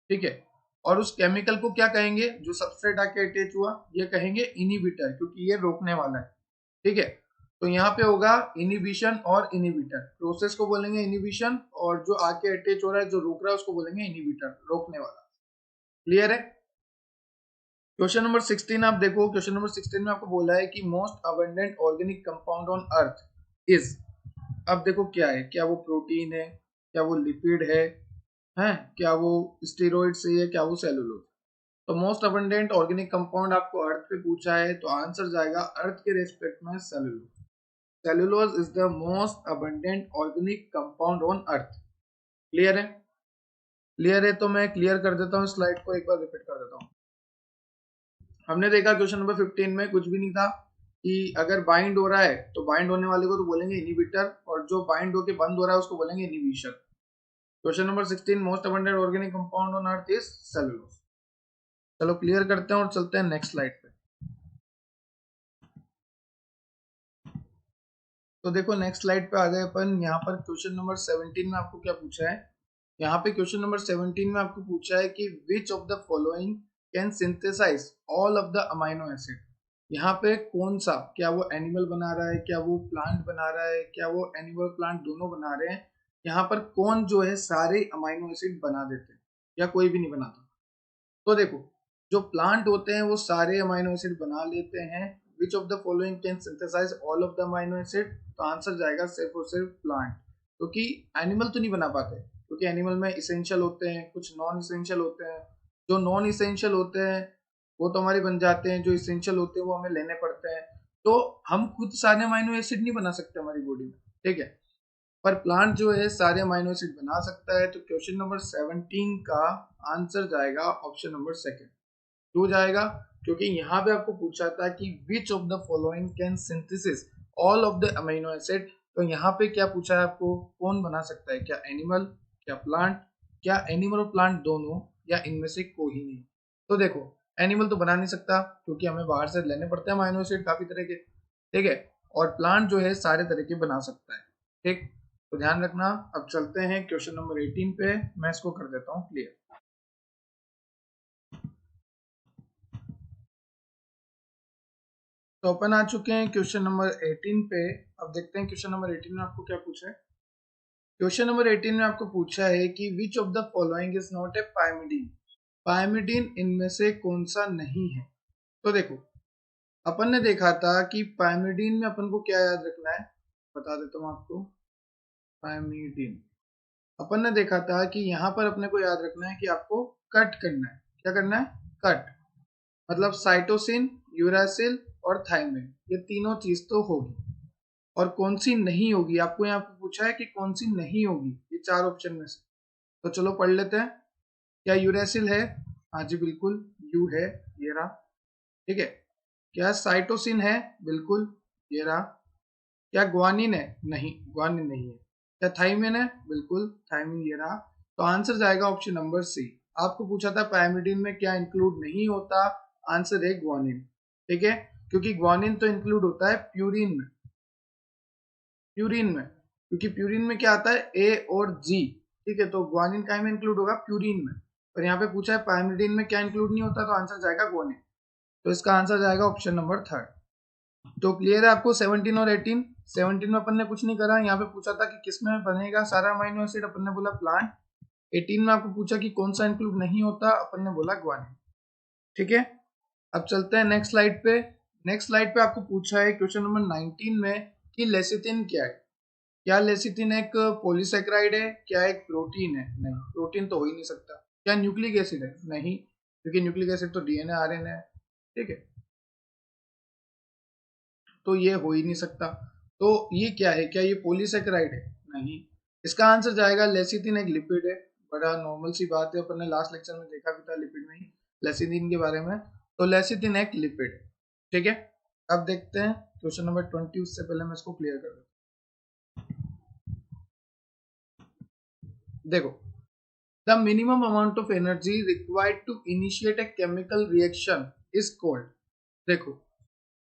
ठीक है। और उस केमिकल को क्या कहेंगे, जो सबस्ट्रेट आके अटैच हुआ, ये कहेंगे इनहिबिटर, क्योंकि ये रोकने वाला है, ठीक है। तो यहाँ पे होगा इनहिबिशन और इनहिबिटर, प्रोसेस को बोलेंगे इनहिबिशन और जो आके अटैच हो रहा है, जो रोक रहा है, उसको बोलेंगे इनहिबिटर, रोकने वाला। क्लियर है। क्वेश्चन नंबर 16 आप देखो, क्वेश्चन नंबर 16 में आपको बोला है कि most abundant organic compound on earth is. अब देखो क्या है, क्या वो प्रोटीन है, क्या वो लिपिड है, हैं, क्या वो स्टेरॉइड से है, क्या वो सेलुलोज। तो मोस्ट अबंडेंट ऑर्गेनिक कंपाउंड आपको अर्थ पे पूछा है, तो आंसर जाएगा अर्थ के रेस्पेक्ट में cellulose. Cellulose is the most abundant organic compound on earth. Clear है। क्लियर है, तो मैं क्लियर कर देता हूँ, स्लाइड को एक बार रिपीट कर देता हूँ। हमने देखा क्वेश्चन नंबर 15 में कुछ भी नहीं था कि अगर बाइंड हो रहा है तो बाइंड होने वाले को तो बोलेंगे इनहिबिटर, और जो बाइंड होके बंद हो रहा है उसको बोलेंगे inhibition. Question number 16 most abundant organic compound on earth is cellulose. चलो क्लियर करते हैं और चलते हैं नेक्स्ट स्लाइड पे। तो देखो नेक्स्ट स्लाइड पे आ गए अपन। यहाँ पर क्वेश्चन नंबर 17 में आपको क्या पूछा है, यहाँ पे क्वेश्चन नंबर 17 में आपको पूछा है कि which of the following can synthesize all of the amino acid. यहाँ पे कौन सा, क्या वो एनिमल बना रहा है, क्या वो प्लांट बना रहा है, क्या वो एनिमल प्लांट दोनों बना रहे हैं, यहाँ पर कौन जो है सारे अमाइनो एसिड बना देते हैं या कोई भी नहीं बनाता। तो देखो जो प्लांट होते हैं वो सारे अमाइनो एसिड बना लेते हैं। Which of the following can synthesize all of the amino acid, तो आंसर जाएगा सिर्फ और सिर्फ प्लांट, क्योंकि एनिमल तो नहीं बना पाते, क्योंकि एनिमल में इसेंशियल होते हैं, कुछ नॉन इसेंशियल होते हैं। जो नॉन इसेंशियल होते हैं वो तो हमारे बन जाते हैं, जो इसेंशियल होते हैं वो हमें लेने पड़ते हैं। तो हम खुद सारे अमाइनो एसिड नहीं बना सकते हमारी बॉडी में, ठीक है, पर प्लांट जो है सारे अमाइनो एसिड बना सकता है। तो क्वेश्चन नंबर 17 का आंसर जाएगा ऑप्शन नंबर सेकंड। क्यों जाएगा, क्योंकि यहाँ पे आपको पूछा था कि which of the following can synthesis all of the amino acid. तो यहाँ पे क्या पूछा है आपको, कौन बना सकता है, क्या एनिमल, क्या प्लांट, क्या एनिमल और प्लांट दोनों, या इनमें से कोई नहीं। तो देखो एनिमल तो बना नहीं सकता, क्योंकि हमें बाहर से लेने पड़ते हैं अमीनो एसिड काफी तरह के, ठीक है, और प्लांट जो है सारे तरह के बना सकता है, ठीक। तो ध्यान रखना। अब चलते हैं क्वेश्चन नंबर 18 पे, मैं इसको कर देता हूँ क्लियर। तो अपन आ चुके हैं क्वेश्चन नंबर 18 पे। अब देखते हैं क्वेश्चन नंबर 18 में आपको क्या पूछा है। क्वेश्चन नंबर 18 में आपको पूछा है कि which of the following is not a pyrimidine. Pyrimidine इनमें से कौन सा नहीं है। तो देखो अपन ने देखा था कि पाइमिडीन में अपन को क्या याद रखना है, बता देता हूँ आपको। पाइमिडीन अपन ने देखा था कि यहाँ पर अपने को याद रखना है कि आपको कट करना है। क्या करना है, कट, मतलब साइटोसिन, यूरासिल और थाइमिन, ये तीनों चीज तो होगी, और कौन सी नहीं होगी आपको यहाँ पे पूछा है कि कौन सी नहीं होगी, ये चार ऑप्शन में से। तो चलो पढ़ लेते हैं। क्या यूरासिल है, हाँ जी बिल्कुल, यू है, ये रहा, ठीक है। क्या साइटोसिन है, बिल्कुल, ये रहा। क्या ग्वानिन है, नहीं ग्वानिन नहीं है। क्या थाइमिन है, बिल्कुल थाइमिन, ये रहा। तो आंसर जाएगा ऑप्शन नंबर सी। आपको पूछा था पाइमिडीन में क्या इंक्लूड नहीं होता, आंसर है ग्वानिन, ठीक है, क्योंकि ग्वानिन तो इंक्लूड होता है प्यूरिन में, प्यूरिन में, क्योंकि प्यूरिन में क्या आता है, ए और जी, ठीक है। तो ग्वानिन का में इंक्लूड होगा, प्यूरिन में। और यहाँ पे पूछा है पाइमिडीन में क्या इंक्लूड नहीं होता, तो आंसर जाएगा ग्वानिन। तो इसका आंसर जाएगा ऑप्शन नंबर थर्ड। तो क्लियर है आपको 17 और 18। 17 में अपन ने कुछ नहीं करा, यहाँ पे पूछा था कि किस में बनेगा सारा अमीनो एसिड, अपन ने बोला प्लांट। 18 में आपको पूछा कि कौन सा इंक्लूड नहीं होता, अपन ने बोला ग्वानिन, ठीक है। अब चलते हैं नेक्स्ट स्लाइड पे। नेक्स्ट स्लाइड पे आपको पूछा है क्वेश्चन नंबर 19 में कि लेसिथिन क्या है। क्या लेसिथिन एक पॉलीसेकेराइड है? क्या एक प्रोटीन है? नहीं, प्रोटीन तो हो ही नहीं सकता। क्या न्यूक्लिक एसिड है? नहीं, क्योंकि न्यूक्लिक एसिड तो डीएनए आरएनए है। ठीक है, तो ये हो ही नहीं सकता। तो ये क्या है? क्या ये पॉलीसेकेराइड है? नहीं, इसका आंसर जाएगा लेसिथिन एक लिपिड है। बड़ा नॉर्मल सी बात है, अपन ने लास्ट लेक्चर में देखा भी था लिपिड में ही लेसिथिन के बारे में। तो लेसिथिन एक लिपिड है। ठीक है, अब देखते हैं क्वेश्चन नंबर 20। उससे पहले मैं इसको क्लियर कर दूं। देखो, the minimum amount of energy required to initiate a chemical reaction is called. देखो,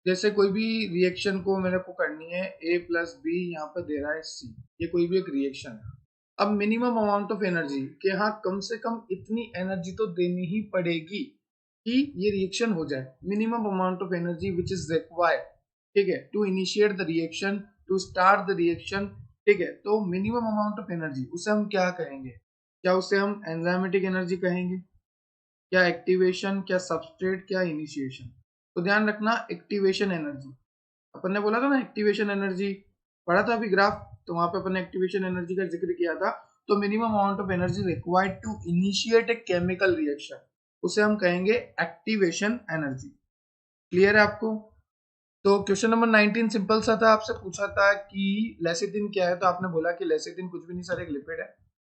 जैसे कोई भी रिएक्शन को मेरे को करनी है, ए प्लस बी यहाँ पे दे रहा है सी, ये कोई भी एक रिएक्शन है। अब मिनिमम अमाउंट ऑफ एनर्जी कि हाँ कम से कम इतनी एनर्जी तो देनी ही पड़ेगी कि ये रिएक्शन हो जाए। Minimum amount of energy which is required, ठीक है, to initiate the reaction, to start the reaction. ठीक है, तो मिनिमम अमाउंट ऑफ एनर्जी उसे हम क्या कहेंगे? क्या उसे हम एंजाइमेटिक एनर्जी कहेंगे? क्या एक्टिवेशन? क्या सबस्ट्रेट? क्या इनिशिएशन? तो ध्यान रखना, एक्टिवेशन एनर्जी। अपन ने बोला था ना एक्टिवेशन एनर्जी, पढ़ा था अभी ग्राफ, तो वहां पे अपन ने एक्टिवेशन एनर्जी का जिक्र किया था। तो minimum amount of energy required to initiate a chemical reaction, उसे हम कहेंगे एक्टिवेशन एनर्जी। क्लियर है आपको? तो क्वेश्चन नंबर 19 सिंपल सा था, आपसे पूछा था कि लेसिथिन क्या है, तो आपने बोला कि लेसिथिन कुछ भी नहीं सर, एक लिपिड है।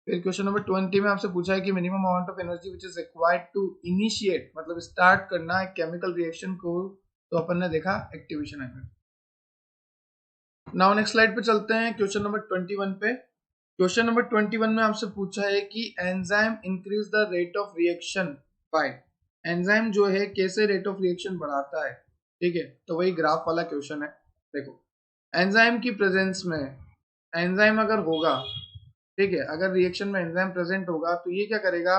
फिर क्वेश्चन नंबर 20 में आपसे पूछा है कि minimum amount of energy which is required to initiate, मतलब स्टार्ट करना है केमिकल रिएक्शन को, तो अपन ने देखा activation energy. Now next slide पे चलते हैं, क्वेश्चन नंबर 21 पे। क्वेश्चन नंबर 21 में आपसे पूछा है कि enzyme increase the rate of reaction by. Enzyme जो है कैसे रेट ऑफ रिएक्शन बढ़ाता है? ठीक है, तो वही ग्राफ वाला क्वेश्चन है। देखो, एंजाइम की प्रेजेंस में, एंजाइम अगर होगा, ठीक है, अगर रिएक्शन में एंजाइम प्रेजेंट होगा तो ये क्या करेगा?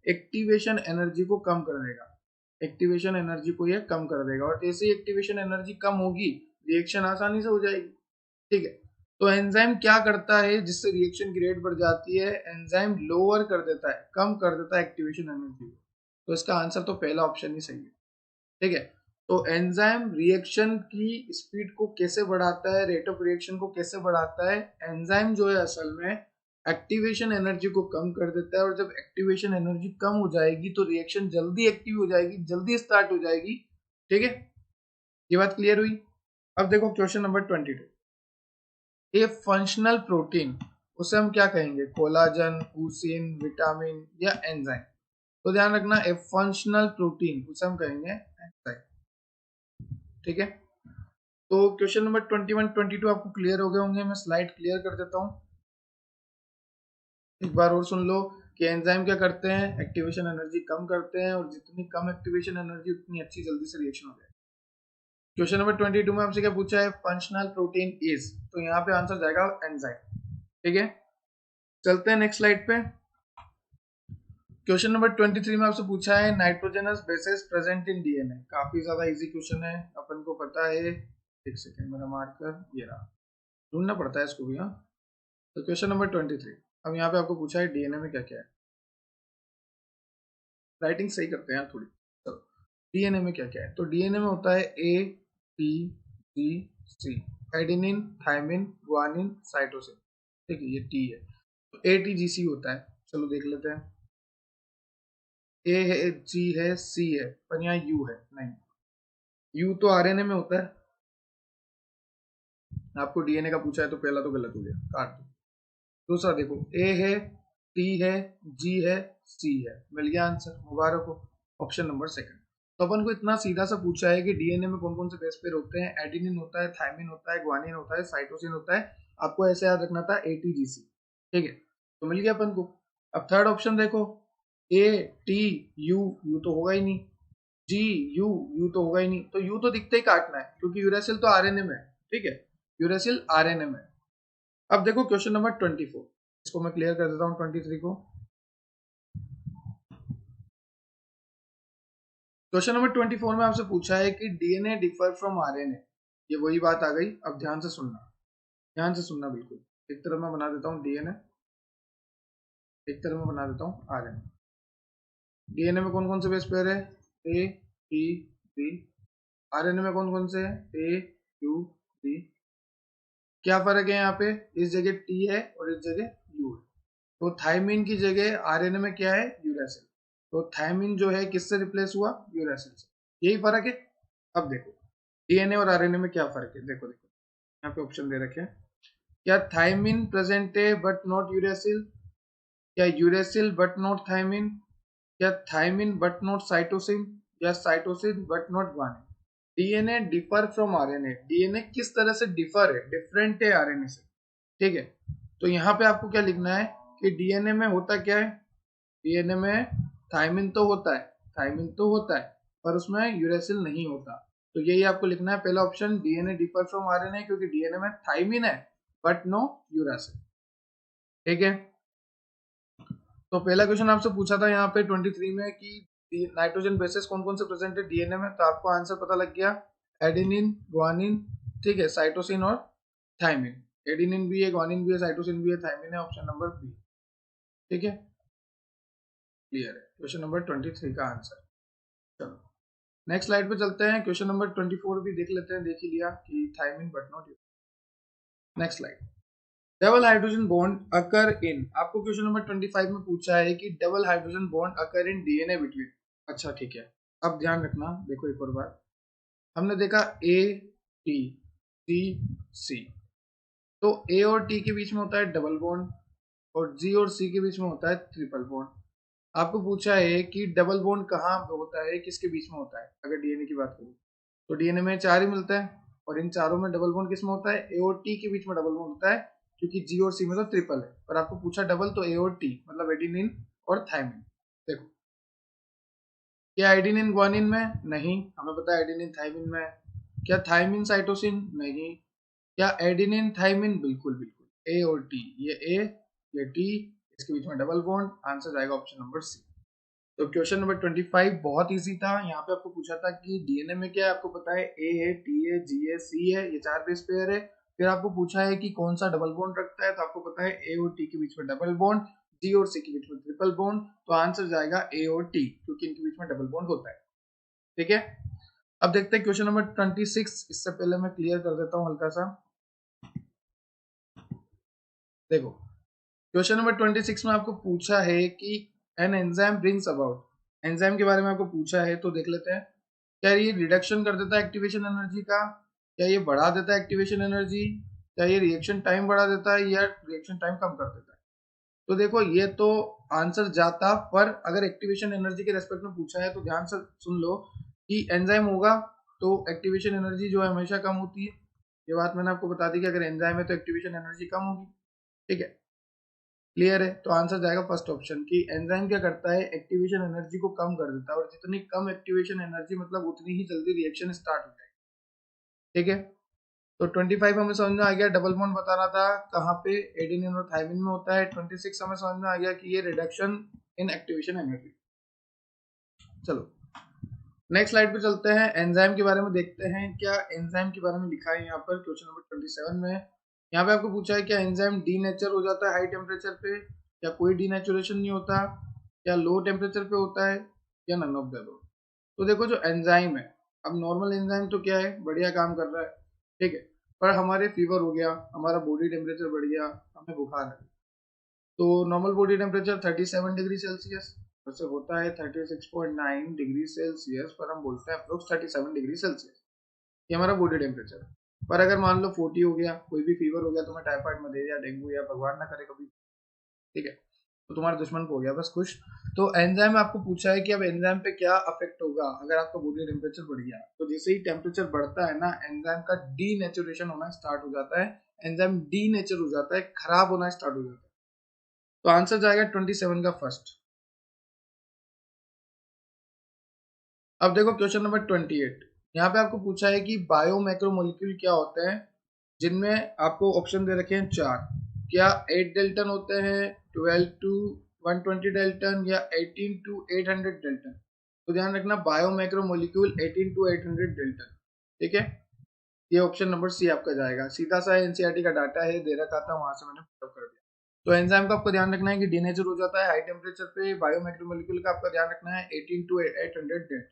एक्टिवेशन एनर्जी को कम कर देगा। एक्टिवेशन एनर्जी को ये कम कर देगा, और जैसे ही एक्टिवेशन एनर्जी कम होगी, रिएक्शन आसानी से हो जाएगी। ठीक है, तो एंजाइम क्या करता है जिससे रिएक्शन की रेट बढ़ जाती है? एंजाइम लोअर कर देता है, कम कर देता है एक्टिवेशन एनर्जी को। तो इसका आंसर तो पहला ऑप्शन ही सही है। ठीक है, तो एंजाइम रिएक्शन की स्पीड को कैसे बढ़ाता है, रेट ऑफ रिएक्शन को कैसे बढ़ाता है? एंजाइम जो है असल में एक्टिवेशन एनर्जी को कम कर देता है, और जब एक्टिवेशन एनर्जी कम हो जाएगी तो रिएक्शन जल्दी एक्टिव हो जाएगी, जल्दी स्टार्ट हो जाएगी। ठीक है, ये बात क्लियर हुई? अब देखो क्वेश्चन नंबर 22। ए फंक्शनल प्रोटीन, उसे हम क्या कहेंगे? कोलाजन, ऊसिन, विटामिन या एंजाइम? तो ध्यान रखना, ए फंक्शनल प्रोटीन उसे हम कहेंगे एंजाइम। ठीक है, तो क्वेश्चन नंबर 21 22 आपको क्लियर हो गए होंगे। मैं स्लाइड क्लियर कर देता हूँ, एक बार और सुन लो कि एंजाइम क्या करते हैं? एक्टिवेशन एनर्जी कम करते हैं, और जितनी कम एक्टिवेशन एनर्जी उतनी अच्छी जल्दी से रिएक्शन हो जाए। क्वेश्चन नंबर 22 में आपसे क्या पूछा है? फंक्शनल प्रोटीन इज, तो यहाँ पे आंसर जाएगा एंजाइम। ठीक है, चलते हैं नेक्स्ट स्लाइड पे। क्वेश्चन नंबर 23 में आपसे पूछा है nitrogenous bases present in DNA. काफी ज्यादा इजी क्वेश्चन है, अपन को पता है। एक सेकेंड मेरा मार्कर, ये रहा, ढूंढना पड़ता है इसको भी। हाँ, तो क्वेश्चन नंबर 23, अब यहाँ पे आपको पूछा है डीएनए में क्या क्या है। राइटिंग सही करते हैं थोड़ी। चलो, डीएनए में क्या क्या है? तो डीएनए में होता है ए, टी, जी, सी, एडेनिन, थायमिन, गुआनिन, साइटोसिन। ठीक है, ये टी है, तो एटीजीसी होता है। चलो देख लेते हैं। ए है, जी है, सी है, पर यहाँ यू है नहीं। यू तो आरएनए में होता है। आपको डीएनए का पूछा है तो पहला तो गलत हो गया, काट दो। दूसरा देखो, ए है, टी है, जी है, सी है, मिल गया आंसर, मुबारक हो। Option number second. तो अपन को इतना सीधा सा पूछा है कि डीएनए में कौन कौन से बेस पेयर होते हैं? एडेनिन होता है, थायमिन होता है, ग्वानिन होता है, साइटोसिन होता है। आपको ऐसे याद रखना था, एटीजीसी। ठीक है, तो मिल गया अपन को। अब थर्ड ऑप्शन देखो, ए, टी, यू, यू तो होगा ही नहीं। जी, यू, यू तो होगा ही नहीं, तो यू तो दिखते ही काटना है, क्योंकि यूरेसिल तो आरएनए में है। ठीक है, यूरेसिल आरएनए में। अब देखो क्वेश्चन नंबर 24, इसको मैं क्लियर कर देता हूँ 23 को। क्वेश्चन नंबर 24 में आपसे पूछा है कि डीएनए डिफर फ्रॉम आरएनए। ये वही बात आ गई, अब ध्यान से सुनना, ध्यान से सुनना बिल्कुल। एक तरफ मैं बना देता हूँ डीएनए, एक तरफ मैं बना देता हूँ आरएनए। डीएनए में कौन कौन से बेस पेयर है? ए, टी, डी। आरएनए में कौन कौन से है? ए, यू, डी। क्या फर्क है यहाँ पे, इस जगह टी है और इस जगह यू है। तो थायमिन की जगह आरएनए में क्या है, यूरासिल। तो थायमिन जो है किससे रिप्लेस हुआ, यूरासिल से। यही फर्क है। अब देखो डीएनए और आरएनए में क्या फर्क है, देखो देखो यहाँ पे ऑप्शन दे रखे हैं। क्या थायमिन प्रेजेंट है बट नॉट यूरासिल, क्या यूरासिल बट नॉट थायमिन, या थायमिन बट नॉट साइटोसिन, या cytosine but not guanine. DNA differ from RNA, DNA किस तरह से डिफर है, डिफरेंट है आरएनए से, ठीक है। तो यहाँ पे आपको क्या लिखना है कि डीएनए में होता क्या है, डीएनए में थायमिन तो होता है, थायमिन तो होता है, पर उसमें यूरेसिल नहीं होता। तो यही आपको लिखना है पहला option, DNA differ from RNA, क्योंकि डीएनए में थायमिन है बट नो यूरासिल, ठीक है। तो पहला क्वेश्चन आपसे पूछा था यहाँ पे 23 में कि नाइट्रोजन बेसेस कौन कौन से प्रेजेंट है डीएनए में, तो आपको आंसर पता लग गया, एडेनिन, ग्वानिन, ठीक है, साइटोसिन और थायमिन। एडेनिन भी है, ग्वानिन भी है, साइटोसिन भी है, थायमिन है, ऑप्शन नंबर बी, ठीक है, क्लियर है क्वेश्चन नंबर 23 का आंसर। चलो नेक्स्ट स्लाइड पे चलते हैं, क्वेश्चन नंबर 24 भी देख लेते हैं, देख ही लिया कि thymine but not. Next slide, double hydrogen bond occur in, आपको क्वेश्चन नंबर 25 में पूछा है कि double hydrogen bond occur in DNA between. अच्छा ठीक है, अब ध्यान रखना, देखो एक और बात, हमने देखा ए टी सी सी, तो ए और टी के बीच में होता है डबल बॉन्ड, और जी और सी के बीच में होता है ट्रिपल बॉन्ड। आपको पूछा है कि डबल बॉन्ड कहाँ होता है, किसके बीच में होता है। अगर डीएनए की बात करूँ तो डीएनए में 4 ही मिलता है, और इन चारों में डबल बॉन्ड किसमें होता है, ए और टी के बीच में डबल बॉन्ड होता है, क्योंकि जी और सी में तो ट्रिपल है। पर आपको पूछा डबल, तो ए और टी मतलब एडेनिन और थायमिन। देखो क्या एडेनिन ग्वानिन में, नहीं, हमें पता है एडेनिन थायमिन में। क्या थायमिन साइटोसिन, नहीं। क्या एडेनिन थायमिन, बिल्कुल बिल्कुल, ए और टी, ये टी, इसके बीच में डबल बॉन्ड, आंसर जाएगा ऑप्शन नंबर सी। तो क्वेश्चन नंबर 25 बहुत इजी था। यहाँ पे आपको पूछा था कि डीएनए में क्या है, आपको पता है ए है, टी है, जी है, सी है, ये 4 बेस पेयर है। फिर आपको पूछा है कि कौन सा डबल बॉन्ड रखता है, तो आपको पता है ए और टी के बीच में डबल बॉन्ड, जी और सी के बीच में ट्रिपल बॉन्ड, तो आंसर जाएगा ए और टी, क्योंकि इनके बीच में डबल बॉन्ड होता है, ठीक है। अब देखते हैं क्वेश्चन नंबर 26, इससे पहले मैं क्लियर कर देता हूँ हल्का सा। देखो क्वेश्चन नंबर 26 में आपको पूछा है कि an enzyme brings about, enzyme के बारे में आपको पूछा है, तो देख लेते हैं। क्या ये रिडक्शन कर देता है एक्टिवेशन एनर्जी का, क्या ये बढ़ा देता है एक्टिवेशन एनर्जी, क्या ये रिएक्शन टाइम बढ़ा देता है, या रिएक्शन टाइम कम कर देता है। तो देखो ये तो आंसर जाता, पर अगर एक्टिवेशन एनर्जी के रेस्पेक्ट में पूछा है तो ध्यान से सुन लो कि एंजाइम होगा तो एक्टिवेशन एनर्जी जो है हमेशा कम होती है। ये बात मैंने आपको बता दी कि अगर एंजाइम है तो एक्टिवेशन एनर्जी कम होगी, ठीक है, क्लियर है। तो आंसर जाएगा फर्स्ट ऑप्शन की एंजाइम क्या करता है, एक्टिवेशन एनर्जी को कम कर देता है, और जितनी कम एक्टिवेशन एनर्जी मतलब उतनी ही जल्दी रिएक्शन स्टार्ट हो जाएगी, ठीक है। तो 25 हमें समझ में आ गया, डबल बॉन्ड बता रहा था कहाँ पे, एडेनिन और थायमिन में होता है। 26 हमें समझ में आ गया कि ये रिडक्शन इन एक्टिवेशन एनर्जी। चलो नेक्स्ट स्लाइड पे चलते हैं, एंजाइम के बारे में देखते हैं क्या एंजाइम के बारे में लिखा है यहाँ पर क्वेश्चन नंबर 27 में। यहाँ पे आपको पूछा है क्या एंजाइम डीनेचर हो जाता है हाई टेम्परेचर पे, या कोई डीनेचुरेशन नहीं होता, या लो टेम्परेचर पे होता है, या नन ऑफ द अबव। तो देखो जो एंजाइम है, अब नॉर्मल एंजाइम तो क्या है, बढ़िया काम कर रहा है, ठीक है, पर हमारे फीवर हो गया, हमारा बॉडी टेम्परेचर बढ़ गया, हमें बुखार है, तो normal body temperature 37 degree Celsius, वैसे होता है 36.9 डिग्री सेल्सियस, पर हम बोलते हैं अप्रोक्स 37 डिग्री सेल्सियस, ये हमारा बॉडी टेम्परेचर। पर अगर मान लो 40 हो गया, कोई भी फीवर हो गया, तुम्हें टाइफाइड, मलेरिया, डेंगू, या भगवान ना करे कभी, ठीक है, तो तुम्हारे दुश्मन को हो गया बस खुश। तो एंजाइम आपको पूछा है कि अब एंजाइम पे क्या अफेक्ट होगा अगर आपका बॉडी टेम्परेचर बढ़ गया। तो जैसे ही टेम्परेचर बढ़ता है ना, एंजाइम का डीनेचुरेशन होना स्टार्ट हो जाता है, एंजाइम डीनेचर हो जाता है, खराब होना स्टार्ट हो जाता है। तो आंसर जाएगा 27 का फर्स्ट। अब देखो क्वेश्चन नंबर 28, यहाँ पे आपको पूछा है कि बायो मैक्रोमोलिक्यूल क्या होते हैं, जिनमें आपको ऑप्शन दे रखे हैं 4। क्या 8 डेल्टन होते हैं, 12 टू 120 डेल्टन, या 18 टू 800 डेल्टन। तो ध्यान रखना बायो मैक्रोमोलिक्यूल 18 टू 800 डेल्टन, ठीक है, ये ऑप्शन नंबर सी आपका जाएगा। सीधा सा एनसीईआरटी का डाटा है, दे रखा था, वहां से मैंने पुट कर दिया। तो एंजाइम का आपको ध्यान रखना है कि डीनेचर हो जाता है हाई टेम्परेचर पे, बायो मैक्रोमोलिक्यूल का आपका ध्यान रखना है 18 टू 800 डेल्टन।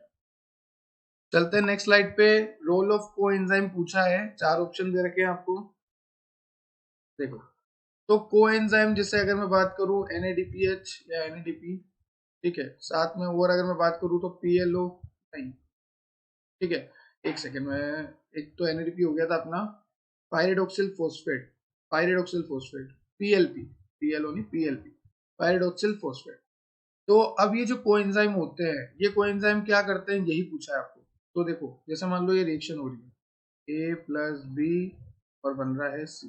चलते हैं नेक्स्ट स्लाइड पे, रोल ऑफ को एंजाइम पूछा है, 4 ऑप्शन दे रखे हैं आपको। देखो, तो कोएंजाइम जैसे अगर मैं बात करूं NADPH या NADP, ठीक है, साथ में और अगर मैं बात करूं तो PLO नहीं, ठीक है, एक सेकेंड में, एक तो NADP हो गया था अपना पायरिडोक्सिल फोस्फेट, पायरिडोक्सिल फोस्फेट, PLP, PLO नहीं PLP, पायरिडोक्सिल फोस्फेट। तो अब ये जो कोएंजाइम होते हैं, ये कोएंजाइम क्या करते हैं यही पूछा है आपको। तो देखो जैसे मान लो ये रिएक्शन हो रही है A+B और बन रहा है C।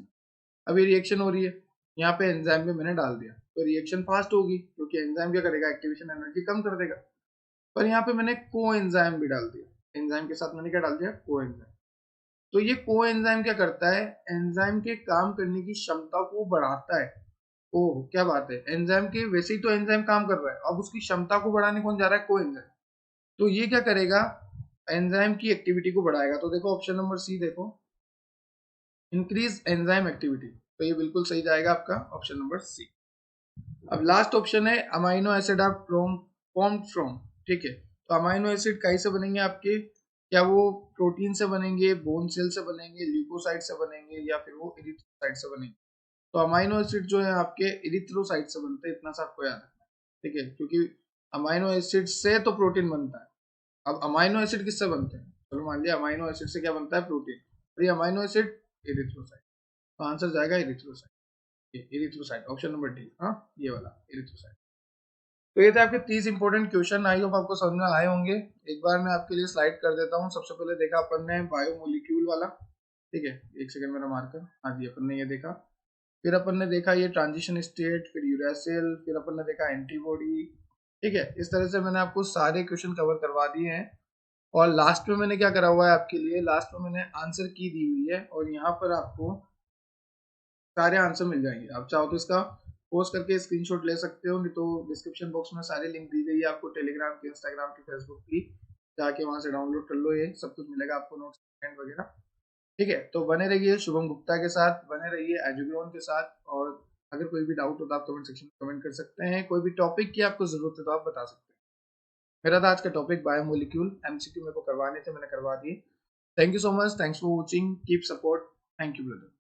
अब ये रिएक्शन हो रही है, यहाँ पे एंजाइम में मैंने डाल दिया तो रिएक्शन फास्ट होगी क्योंकि एंजाइम क्या करेगा, एक्टिवेशन एनर्जी कम कर देगा। पर यहाँ पे मैंने को एंजाइम भी डाल दिया, एंजाइम के साथ मैंने क्या डाल दिया, को एंजाइम। तो ये को एंजाइम क्या करता है, एंजाइम के काम करने की क्षमता को बढ़ाता है। ओह क्या बात है, एंजाइम के वैसे ही तो एंजाइम काम कर रहा है, अब उसकी क्षमता को बढ़ाने कौन जा रहा है, को एंजाइम। तो ये क्या करेगा, एंजाइम की एक्टिविटी को बढ़ाएगा। तो देखो ऑप्शन नंबर सी देखो, इंक्रीज एंजाइम एक्टिविटी, तो ये बिल्कुल सही जाएगा आपका ऑप्शन नंबर सी। अब लास्ट ऑप्शन है amino acid are formed from, ठीक है, तो अमाइनो एसिड कहीं से बनेंगे आपके, क्या वो प्रोटीन से बनेंगे, बोन सेल से बनेंगे, ल्यूकोसाइड से बनेंगे, या फिर वो इरिथ्रोसाइड से बनेंगे। तो अमाइनो एसिड जो है आपके इरिथ्रोसाइड से बनते हैं, इतना सा आपको याद रखना है, ठीक है, क्योंकि अमाइनो एसिड से तो प्रोटीन बनता है। अब अमाइनो एसिड किससे बनते हैं, चलो मान लिया अमाइनो एसिड से क्या बनता है, प्रोटीन, और ये अमाइनो एसिड इरिथ्रोसाइड, तो आंसर जाएगा इरिथ्रोसाइड, इरिथ्रोसाइड ऑप्शन नंबर डी, हाँ ये वाला इरिथ्रोसाइड। तो ये थे आपके 30 इंपॉर्टेंट क्वेश्चन, आई होप आपको समझ में आए होंगे। एक बार मैं आपके लिए स्लाइड कर देता हूँ। सबसे पहले देखा अपन ने बायोमोलिक्यूल वाला, ठीक है, एक सेकंड मेरा मार्कर, हाँ जी अपन ने ये देखा। फिर अपन ने देखा ये ट्रांजिशन स्टेट, फिर यूरेसिल, फिर अपन ने देखा एंटीबॉडी, ठीक है। इस तरह से मैंने आपको सारे क्वेश्चन कवर करवा दिए हैं। और लास्ट में मैंने क्या करा हुआ है आपके लिए, लास्ट में मैंने आंसर की दी हुई है और यहाँ पर आपको सारे आंसर मिल जाएंगे। आप चाहो तो इसका पोस्ट करके स्क्रीनशॉट ले सकते हो, नहीं तो डिस्क्रिप्शन बॉक्स में सारी लिंक दी गई है आपको, टेलीग्राम की, इंस्टाग्राम की, फेसबुक की, जाके वहां से डाउनलोड कर लो, ये सब कुछ मिलेगा आपको, नोट्स वगैरह, ठीक है। तो बने रहिए शुभम गुप्ता के साथ, बने रहिए एजुग्रोन के साथ, और अगर कोई भी डाउट हो तो आप कमेंट सेक्शन में कमेंट कर सकते हैं। कोई भी टॉपिक की आपको जरूरत है तो आप बता सकते हैं। मेरा था आज का टॉपिक बायोमोलिक्यूल, एमसीक्यू मेरे को करवाने थे, मैंने करवा दिए। Thank you so much, thanks for watching, keep support, thank you brother.